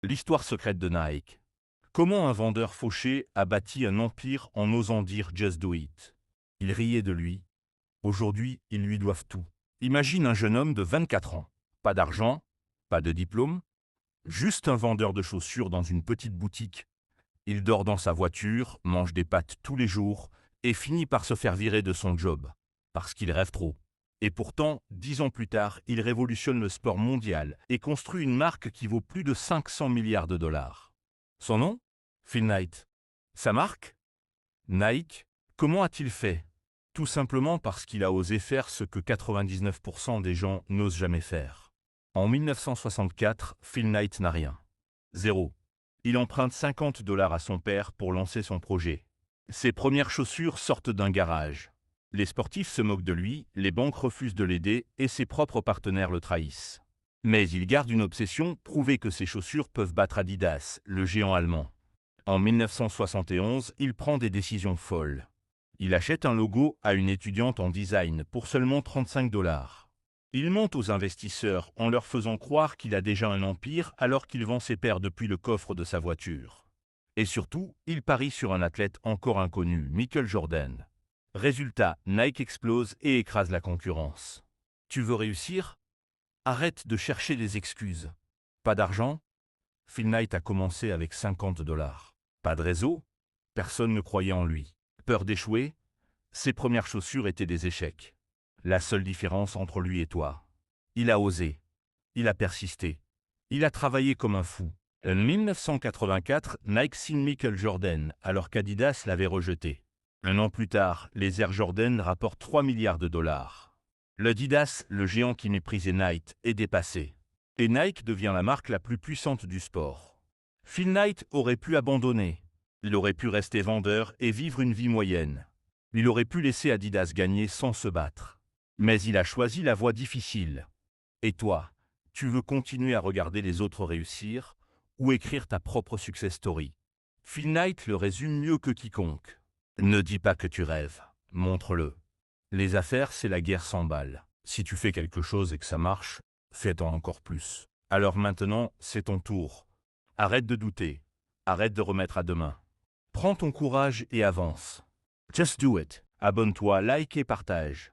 L'histoire secrète de Nike. Comment un vendeur fauché a bâti un empire en osant dire "Just do it". Ils riaient de lui. Aujourd'hui, ils lui doivent tout. Imagine un jeune homme de 24 ans. Pas d'argent, pas de diplôme, juste un vendeur de chaussures dans une petite boutique. Il dort dans sa voiture, mange des pâtes tous les jours et finit par se faire virer de son job. Parce qu'il rêve trop. Et pourtant, 10 ans plus tard, il révolutionne le sport mondial et construit une marque qui vaut plus de 500 milliards de dollars. Son nom? Phil Knight. Sa marque? Nike. Comment a-t-il fait? Tout simplement parce qu'il a osé faire ce que 99% des gens n'osent jamais faire. En 1964, Phil Knight n'a rien. Zéro. Il emprunte 50 dollars à son père pour lancer son projet. Ses premières chaussures sortent d'un garage. Les sportifs se moquent de lui, les banques refusent de l'aider et ses propres partenaires le trahissent. Mais il garde une obsession, prouver que ses chaussures peuvent battre Adidas, le géant allemand. En 1971, il prend des décisions folles. Il achète un logo à une étudiante en design pour seulement 35 dollars. Il ment aux investisseurs en leur faisant croire qu'il a déjà un empire alors qu'il vend ses paires depuis le coffre de sa voiture. Et surtout, il parie sur un athlète encore inconnu, Michael Jordan. Résultat, Nike explose et écrase la concurrence. Tu veux réussir? Arrête de chercher des excuses. Pas d'argent? Phil Knight a commencé avec 50 dollars. Pas de réseau? Personne ne croyait en lui. Peur d'échouer? Ses premières chaussures étaient des échecs. La seule différence entre lui et toi. Il a osé. Il a persisté. Il a travaillé comme un fou. En 1984, Nike signe Michael Jordan alors qu'Adidas l'avait rejeté. Un an plus tard, les Air Jordan rapportent 3 milliards de dollars. L'Adidas, le géant qui méprisait Nike, est dépassé. Et Nike devient la marque la plus puissante du sport. Phil Knight aurait pu abandonner. Il aurait pu rester vendeur et vivre une vie moyenne. Il aurait pu laisser Adidas gagner sans se battre. Mais il a choisi la voie difficile. Et toi, tu veux continuer à regarder les autres réussir ou écrire ta propre success story? Phil Knight le résume mieux que quiconque. Ne dis pas que tu rêves, montre-le. Les affaires, c'est la guerre sans balles. Si tu fais quelque chose et que ça marche, fais-en encore plus. Alors maintenant, c'est ton tour. Arrête de douter. Arrête de remettre à demain. Prends ton courage et avance. Just do it. Abonne-toi, like et partage.